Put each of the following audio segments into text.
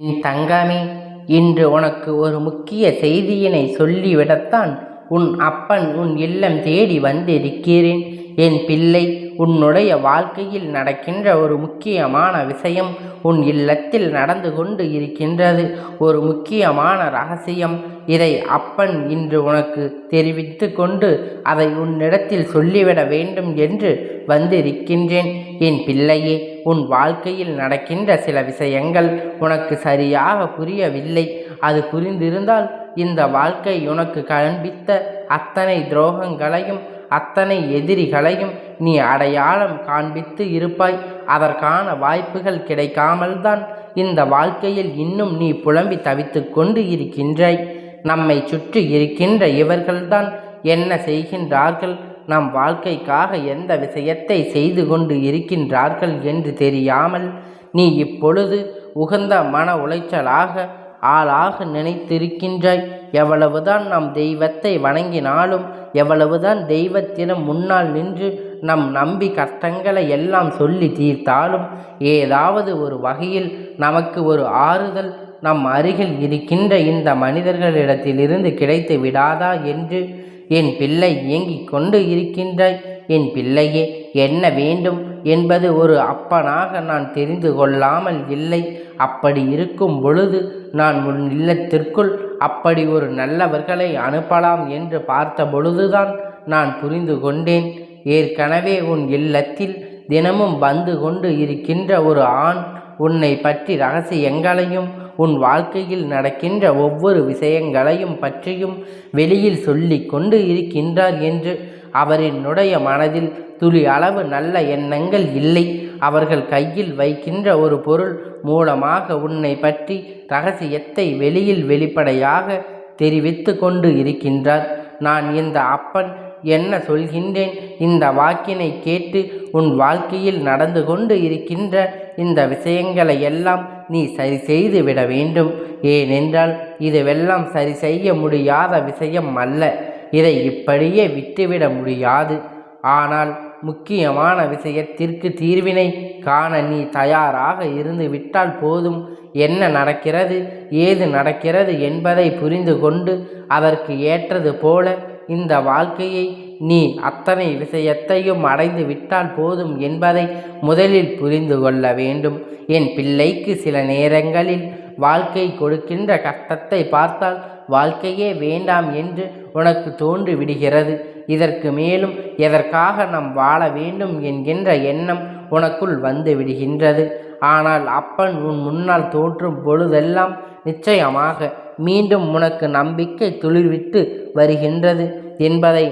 என் தங்கமே, இன்று உனக்கு ஒரு முக்கிய செய்தியினை சொல்லிவிடத்தான் உன் அப்பன் உன் இல்லம் தேடி வந்திருக்கிறேன். என் பிள்ளை, உன்னுடைய வாழ்க்கையில் நடக்கின்ற ஒரு முக்கியமான விஷயம் உன் இல்லத்தில் நடந்து கொண்டு இருக்கின்றது. ஒரு முக்கியமான ரகசியம். இதை அப்பன் இன்று உனக்கு தெரிவித்து கொண்டு அதை உன்னிடத்தில் சொல்லிவிட வேண்டும் என்று வந்திருக்கின்றேன். என் பிள்ளையே, உன் வாழ்க்கையில் நடக்கின்ற சில விஷயங்கள் உனக்கு சரியாக புரியவில்லை. அது புரிந்திருந்தால் இந்த வாழ்க்கை உனக்கு காண்பித்த அத்தனை துரோகங்களையும் அத்தனை எதிரிகளையும் நீ அடையாளம் காண்பித்து இருப்பாய். அதற்கான வாய்ப்புகள் கிடைக்காமல் தான் இந்த வாழ்க்கையில் இன்னும் நீ புலம்பி தவித்து கொண்டு இருக்கின்றாய். நம்மை சுற்றி இருக்கின்ற இவர்கள்தான் என்ன செய்கின்றார்கள், நம் வாழ்க்கைக்காக எந்த விஷயத்தை செய்து கொண்டு இருக்கின்றார்கள் என்று தெரியாமல் நீ இப்பொழுது உகந்த மன உளைச்சலாக ஆளாக நினைத்திருக்கின்றாய். எவ்வளவுதான் நம் தெய்வத்தை வணங்கினாலும், எவ்வளவுதான் தெய்வத்திடம் முன்னால் நின்று நம் நம்பி கஷ்டங்களை எல்லாம் சொல்லி தீர்த்தாலும், ஏதாவது ஒரு வகையில் நமக்கு ஒரு ஆறுதல் நம் அருகில் இருக்கின்ற இந்த மனிதர்களிடத்திலிருந்து கிடைத்து விடாதா என்று என் பிள்ளை ஏங்கிக் கொண்டு இருக்கின்றாய். என் பிள்ளையே, என்ன வேண்டும் என்பது ஒரு அப்பனாக நான் தெரிந்து கொள்ளாமல் இல்லை. அப்படி இருக்கும் பொழுது நான் உன் இல்லத்திற்குள் அப்படி ஒரு நல்லவர்களை அனுப்பலாம் என்று பார்த்த பொழுதுதான் நான் புரிந்து கொண்டேன். ஏற்கனவே உன் இல்லத்தில் தினமும் வந்து கொண்டு இருக்கின்ற ஒரு ஆண் உன்னை பற்றி ரகசியங்களையும் உன் வாழ்க்கையில் நடக்கின்ற ஒவ்வொரு விஷயங்களையும் பற்றியும் வெளியில் சொல்லி கொண்டு இருக்கின்றார் என்று அவரினுடைய மனதில் துளி அளவு நல்ல எண்ணங்கள் இல்லை. அவர்கள் கையில் வைக்கின்ற ஒரு பொருள் மூலமாக உன்னை பற்றி ரகசியத்தை வெளியில் வெளிப்படையாக தெரிவித்து கொண்டு இருக்கின்றார். நான் இந்த அப்பன் என்ன சொல்கின்றேன், இந்த வாக்கினை கேட்டு உன் வாழ்க்கையில் நடந்து கொண்டு இருக்கின்ற இந்த விஷயங்களை எல்லாம் நீ சரி செய்து விட வேண்டும். ஏனென்றால் இதுவெல்லாம் சரி செய்ய முடியாத விஷயம் அல்ல. இதை இப்படியே விட்டுவிட முடியாது. ஆனால் முக்கியமான விஷயத்திற்கு தீர்வினை காண நீ தயாராக இருந்து விட்டால் போதும். என்ன நடக்கிறது, ஏது நடக்கிறது என்பதை புரிந்து கொண்டு அதற்கு ஏற்றது போல இந்த வாழ்க்கையை நீ அத்தனை விஷயத்தையும் அடைந்து விட்டால் போதும் என்பதை முதலில் புரிந்து கொள்ள வேண்டும். என் பிள்ளைக்கு சில நேரங்களில் வாழ்க்கை கொடுக்கின்ற கஷ்டத்தை பார்த்தால் வாழ்க்கையே வேண்டாம் என்று உனக்கு தோன்றி விடுகிறது. இதற்கு மேலும் எதற்காக நாம் வாழ வேண்டும் என்கின்ற எண்ணம் உனக்குள் வந்து விடுகின்றது. ஆனால் அப்பன் உன் முன்னால் தோற்றும் பொழுதெல்லாம் நிச்சயமாக மீண்டும் உனக்கு நம்பிக்கை துளிர்விட்டு வருகின்றது என்பதை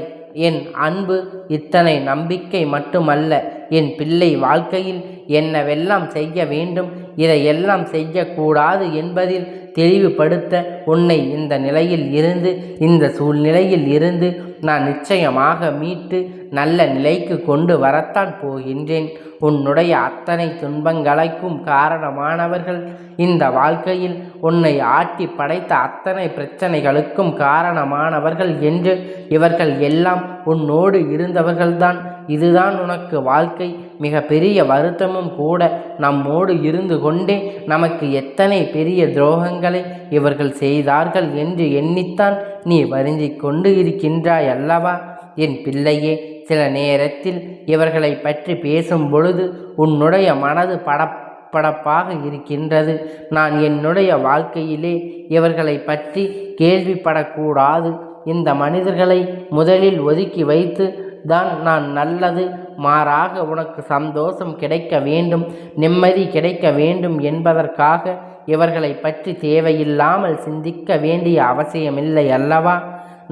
என் அன்பு, இத்தனை நம்பிக்கை மட்டுமல்ல, என் பிள்ளை வாழ்க்கையில் என்னவெல்லாம் செய்ய வேண்டும், இதையெல்லாம் செய்யக்கூடாது என்பதில் தெளிவுபடுத்த உன்னை இந்த நிலையில் இருந்து, இந்த சூழ்நிலையில் இருந்து நான் நிச்சயமாக மீட்டு நல்ல நிலைக்கு கொண்டு வரத்தான் போகின்றேன். உன்னுடைய அத்தனை துன்பங்களுக்கும் காரணமானவர்கள், இந்த வாழ்க்கையில் உன்னை ஆட்டி படைத்த அத்தனை பிரச்சனைகளுக்கும் காரணமானவர்கள் என்று இவர்கள் எல்லாம் உன்னோடு இருந்தவர்கள்தான். இதுதான் உனக்கு வாழ்க்கை. மிக பெரிய வருத்தமும் கூட. நம்மோடு இருந்து கொண்டே நமக்கு எத்தனை பெரிய துரோகங்களை இவர்கள் செய்தார்கள் என்று எண்ணித்தான் நீ வருந்திக் கொண்டு இருக்கின்றாய் அல்லவா? என் பிள்ளையே, சில நேரத்தில் இவர்களை பற்றி பேசும் பொழுது உன்னுடைய மனது படப்பாக இருக்கின்றது. நான் என்னுடைய வாழ்க்கையிலே இவர்களை பற்றி கேள்விப்படக்கூடாது. இந்த மனிதர்களை முதலில் ஒதுக்கி வைத்து தான் நான் நல்லது, மாறாக உனக்கு சந்தோஷம் கிடைக்க வேண்டும், நிம்மதி கிடைக்க வேண்டும் என்பதற்காக இவர்களை பற்றி தேவையில்லாமல் சிந்திக்க வேண்டிய அவசியமில்லை அல்லவா?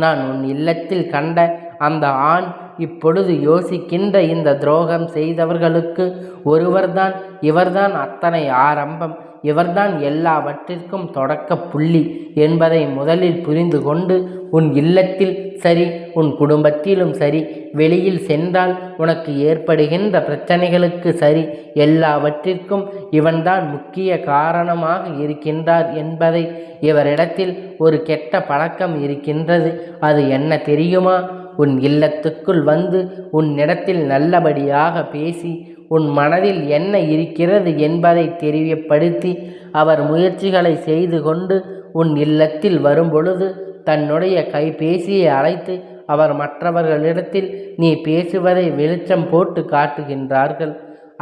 நான் உன் இல்லத்தில் கண்ட அந்த ஆண் இப்பொழுது யோசிக்கின்ற இந்த துரோகம் செய்தவர்களுக்கு ஒருவர்தான், இவர்தான் அத்தனை ஆரம்பம், இவர்தான் எல்லாவற்றிற்கும் தொடக்க புள்ளி என்பதை முதலில் புரிந்து கொண்டு உன் இல்லத்தில் சரி, உன் குடும்பத்திலும் சரி, வெளியில் சென்றால் உனக்கு ஏற்படுகின்ற பிரச்சனைகளுக்கு சரி, எல்லாவற்றிற்கும் இவன்தான் முக்கிய காரணமாக இருக்கின்றார் என்பதை, இவரிடத்தில் ஒரு கெட்ட பழக்கம் இருக்கின்றது. அது என்ன தெரியுமா? உன் இல்லத்துக்குள் வந்து உன்னிடத்தில் நல்லபடியாக பேசி உன் மனதில் என்ன இருக்கிறது என்பதை தெரியப்படுத்தி அவர் முயற்சிகளை செய்து கொண்டு உன் இல்லத்தில் வரும்பொழுது தன்னுடைய கைபேசியை அழைத்து அவர் மற்றவர்களிடத்தில் நீ பேசுவதை வெளிச்சம் போட்டு காட்டுகின்றார்கள்,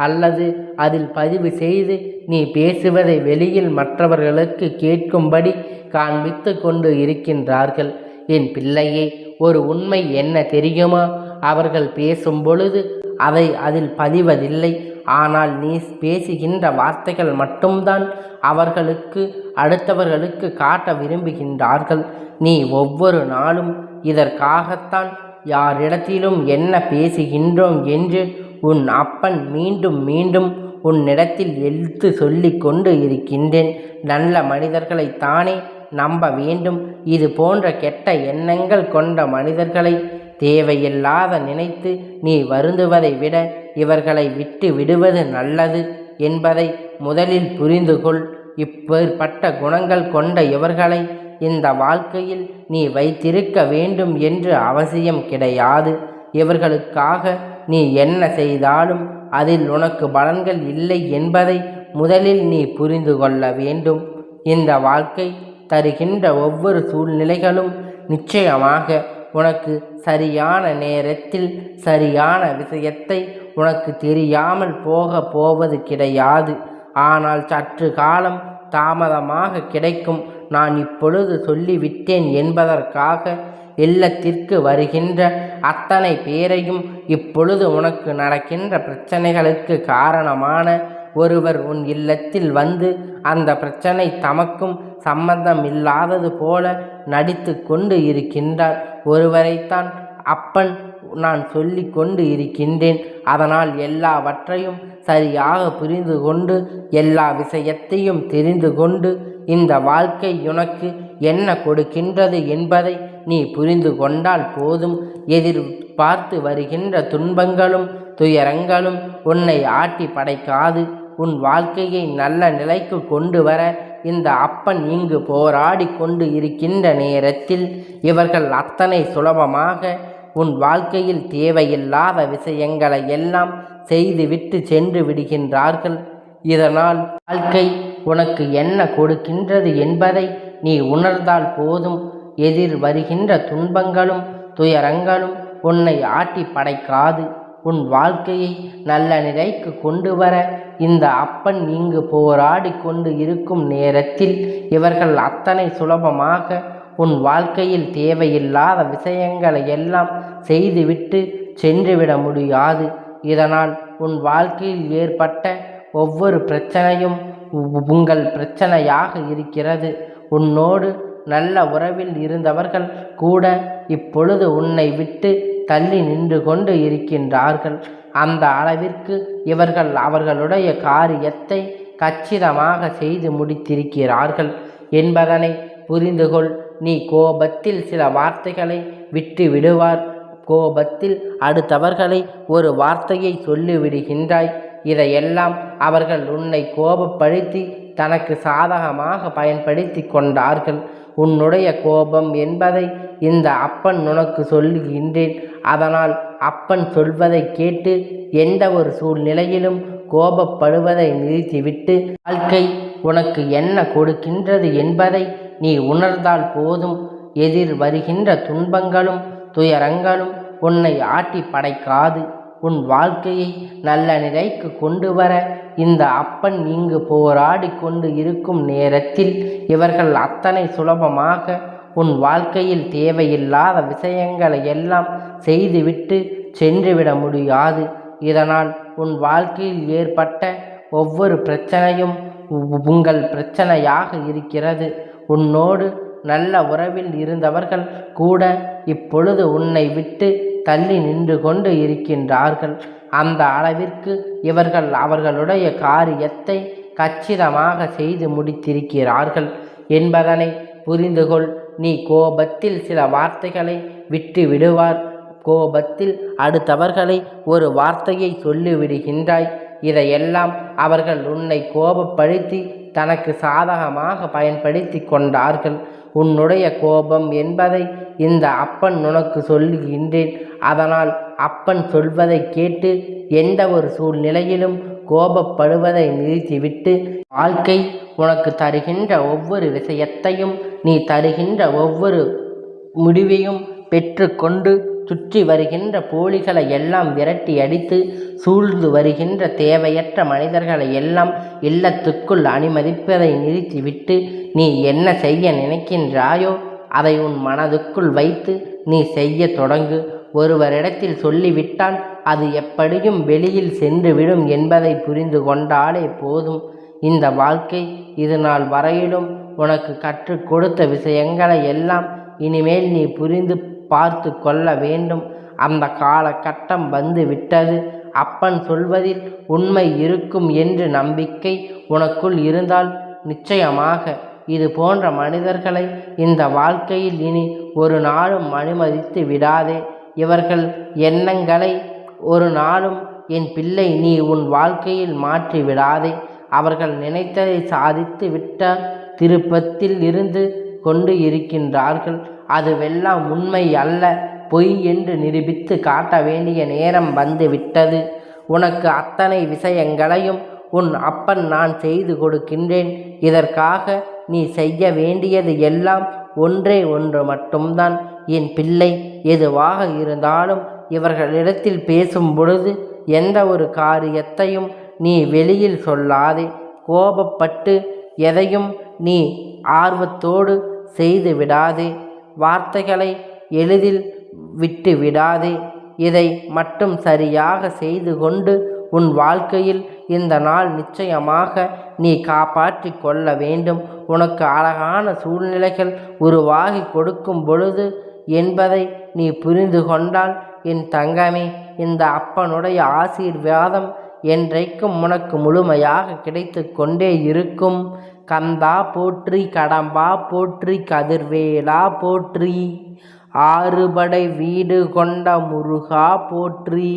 அல்லது அதில் பதிவு செய்து நீ பேசுவதை வெளியில் மற்றவர்களுக்கு கேட்கும்படி காண்பித்து கொண்டு இருக்கின்றார்கள். என் பிள்ளையே, ஒரு உண்மை என்ன தெரியுமா? அவர்கள் பேசும் பொழுது அதை அதில் பதிவதில்லை. ஆனால் நீ பேசுகின்ற வார்த்தைகள் மட்டும்தான் அவர்களுக்கு அடுத்தவர்களுக்கு காட்ட விரும்புகின்றார்கள். நீ ஒவ்வொரு நாளும் இதற்காகத்தான் யாரிடத்திலும் என்ன பேசுகின்றோம் என்று உன் அப்பன் மீண்டும் மீண்டும் உன்னிடத்தில் எடுத்து சொல்லி கொண்டு இருக்கின்றேன். நல்ல மனிதர்களைத்தானே நம்ப வேண்டும். இது போன்ற கெட்ட எண்ணங்கள் கொண்ட மனிதர்களை தேவையில்லாத நினைத்து நீ வருந்துவதை விட இவர்களை விட்டு விடுவது நல்லது என்பதை முதலில் புரிந்து கொள். இப்பேற்பட்ட குணங்கள் கொண்ட இவர்களை இந்த வாழ்க்கையில் நீ வைத்திருக்க வேண்டும் என்று அவசியம் கிடையாது. இவர்களுக்காக நீ என்ன செய்தாலும் அதில் உனக்கு பலன்கள் இல்லை என்பதை முதலில் நீ புரிந்து கொள்ள வேண்டும். இந்த வாழ்க்கை தருகின்ற ஒவ்வொரு சூழ்நிலைகளும் நிச்சயமாக உனக்கு சரியான நேரத்தில் சரியான விஷயத்தை உனக்கு தெரியாமல் போவது கிடையாது. ஆனால் சற்று காலம் தாமதமாக கிடைக்கும். நான் இப்பொழுது சொல்லிவிட்டேன் என்பதற்காக இல்லத்திற்கு வருகின்ற அத்தனை பேரையும் இப்பொழுது உனக்கு நடக்கின்ற பிரச்சனைகளுக்கு காரணமான ஒருவர் உன் இல்லத்தில் வந்து அந்த பிரச்சனை தமக்கும் சம்பந்தம் இல்லாதது போல நடித்து கொண்டு இருக்கின்றார். ஒருவரைத்தான் அப்பன் நான் சொல்லி கொண்டு இருக்கின்றேன். அதனால் எல்லாவற்றையும் சரியாக புரிந்து கொண்டு எல்லா விஷயத்தையும் தெரிந்து கொண்டு இந்த வாழ்க்கை உனக்கு என்ன கொடுக்கின்றது என்பதை நீ புரிந்து கொண்டால் போதும். எதிர்பார்த்து வருகின்ற துன்பங்களும் துயரங்களும் உன்னை ஆட்டி படைக்காது. உன் வாழ்க்கையை நல்ல நிலைக்கு கொண்டு வர இந்த அப்பன் இங்கு போராடி கொண்டு இருக்கின்ற நேரத்தில் இவர்கள் அத்தனை சுலபமாக உன் வாழ்க்கையில் தேவையில்லாத விஷயங்களை எல்லாம் செய்துவிட்டு சென்று விடுகின்றார்கள். இதனால் வாழ்க்கை உனக்கு என்ன கொடுக்கின்றது என்பதை நீ உணர்ந்தால் போதும். எதிர் வருகின்ற துன்பங்களும் துயரங்களும் உன்னை ஆட்டி படைக்காது. உன் வாழ்க்கையை நல்ல நிலைக்கு கொண்டு வர இந்த அப்பன் இங்கு போராடி கொண்டு இருக்கும் நேரத்தில் இவர்கள் அத்தனை சுலபமாக உன் வாழ்க்கையில் தேவையில்லாத விஷயங்களை எல்லாம் செய்துவிட்டு சென்றுவிட முடியாது. இதனால் உன் வாழ்க்கையில் ஏற்பட்ட ஒவ்வொரு பிரச்சனையும் உங்கள் பிரச்சனையாக இருக்கிறது. உன்னோடு நல்ல உறவில் இருந்தவர்கள் கூட இப்பொழுது உன்னை விட்டு தள்ளி நின்று கொண்டு இருக்கின்றார்கள். அந்த அளவிற்கு இவர்கள் அவர்களுடைய காரியத்தை கச்சிதமாக செய்து முடித்திருக்கிறார்கள் என்பதனை புரிந்துகொள். நீ கோபத்தில் சில வார்த்தைகளை விட்டு விடுவார். கோபத்தில் அடுத்தவர்களை ஒரு வார்த்தையை சொல்லிவிடுகின்றாய். இதையெல்லாம் அவர்கள் உன்னை கோபப்படுத்தி தனக்கு சாதகமாக பயன்படுத்தி கொண்டார்கள். உன்னுடைய கோபம் என்பதை இந்த அப்பன் உனக்கு சொல்லுகின்றேன். அதனால் அப்பன் சொல்வதை கேட்டு எந்த ஒரு சூழ்நிலையிலும் கோபப்படுவதை நிறுத்திவிட்டு வாழ்க்கை உனக்கு என்ன கொடுக்கின்றது என்பதை நீ உணர்ந்தால் போதும். எதிர் வருகின்ற துன்பங்களும் துயரங்களும் உன்னை ஆட்டி படைக்காது. உன் வாழ்க்கையை நல்ல நிலைக்கு கொண்டு வர இந்த அப்பன் இங்கு போராடி கொண்டு இருக்கும் நேரத்தில் இவர்கள் அத்தனை சுலபமாக உன் வாழ்க்கையில் தேவையில்லாத விஷயங்களை எல்லாம் செய்துவிட்டு சென்றுவிட முடியாது. இதனால் உன் வாழ்க்கையில் ஏற்பட்ட ஒவ்வொரு பிரச்சனையும் உங்கள் பிரச்சனையாக இருக்கிறது. உன்னோடு நல்ல உறவில் இருந்தவர்கள் கூட இப்பொழுது உன்னை விட்டு தள்ளி நின்று கொண்டு இருக்கின்றார்கள். அந்த அளவிற்கு இவர்கள் அவர்களுடைய காரியத்தை கச்சிதமாக செய்து முடித்திருக்கிறார்கள் என்பதனை புரிந்துகொள். நீ கோபத்தில் சில வார்த்தைகளை விட்டு விடுவார். கோபத்தில் அடுத்தவர்களை ஒரு வார்த்தையை சொல்லிவிடுகின்றாய். இதையெல்லாம் அவர்கள் உன்னை கோபப்படுத்தி தனக்கு சாதகமாக பயன்படுத்தி கொண்டார்கள். உன்னுடைய கோபம் என்பதை இந்த அப்பன் உனக்கு சொல்லுகின்றேன். அதனால் அப்பன் சொல்வதை கேட்டு எந்த ஒரு சூழ்நிலையிலும் கோபப்படுவதை நிறுத்திவிட்டு வாழ்க்கை உனக்கு தருகின்ற ஒவ்வொரு விஷயத்தையும் நீ தருகின்ற ஒவ்வொரு முடிவையும் பெற்று கொண்டு சுற்றி வருகின்ற போலிகளை எல்லாம் விரட்டி அடித்து சூழ்ந்து வருகின்ற தேவையற்ற மனிதர்களை எல்லாம் இல்லத்துக்குள் அனுமதிப்பதை நிறுத்திவிட்டு நீ என்ன செய்ய நினைக்கின்றாயோ அதை உன் மனதுக்குள் வைத்து நீ செய்ய தொடங்கு. ஒருவரிடத்தில் சொல்லிவிட்டால் அது எப்படியும் வெளியில் சென்றுவிடும் என்பதை புரிந்து கொண்டாலே போதும். இந்த வாழ்க்கை இது நாள் வரையிலும் உனக்கு கற்றுக் கொடுத்த விஷயங்களை எல்லாம் இனிமேல் நீ புரிந்து பார்த்து கொள்ள வேண்டும். அந்த காலகட்டம் வந்து விட்டது. அப்பன் சொல்வதில் உண்மை இருக்கும் என்று நம்பிக்கை உனக்குள் இருந்தால் நிச்சயமாக இது போன்ற மனிதர்களை இந்த வாழ்க்கையில் இனி ஒரு நாளும் அனுமதித்து விடாதே. இவர்கள் எண்ணங்களை ஒரு நாளும் என் பிள்ளை நீ உன் வாழ்க்கையில் மாற்றி விடாதே. அவர்கள் நினைத்ததை சாதித்து விட்ட திருப்பத்தில் இருந்து கொண்டு இருக்கின்றார்கள். அதுவெல்லாம் உண்மை அல்ல, பொய் என்று நிரூபித்து காட்ட வேண்டிய நேரம் வந்து விட்டது. உனக்கு அத்தனை விஷயங்களையும் உன் அப்பன் நான் செய்து கொடுக்கின்றேன். இதற்காக நீ செய்ய வேண்டியது எல்லாம் ஒன்றே ஒன்று மட்டும்தான். என் பிள்ளை, எதுவாக இருந்தாலும் இவர்களிடத்தில் பேசும் பொழுது எந்த ஒரு காரியத்தையும் நீ வெளியில் சொல்லாதே. கோபப்பட்டு எதையும் நீ ஆர்வத்தோடு செய்து விடாதே. வார்த்தைகளை எளிதில் விட்டு விடாதே. இதை மட்டும் சரியாக செய்து கொண்டு உன் வாழ்க்கையில் இந்த நாள் நிச்சயமாக நீ காப்பாற்றி கொள்ள வேண்டும். உனக்கு அழகான சூழ்நிலைகள் உருவாகி கொடுக்கும் பொழுது என்பதை நீ புரிந்து கொண்டால் என் தங்கமே, இந்த அப்பனுடைய ஆசீர்வாதம் என்றைக்கும் உனக்கு முழுமையாக கிடைத்து கொண்டே இருக்கும். கந்தா போற்றி, கடம்பா போற்றி, கதிர்வேலா போற்றி, ஆறுபடை வீடு கொண்ட முருகா போற்றி.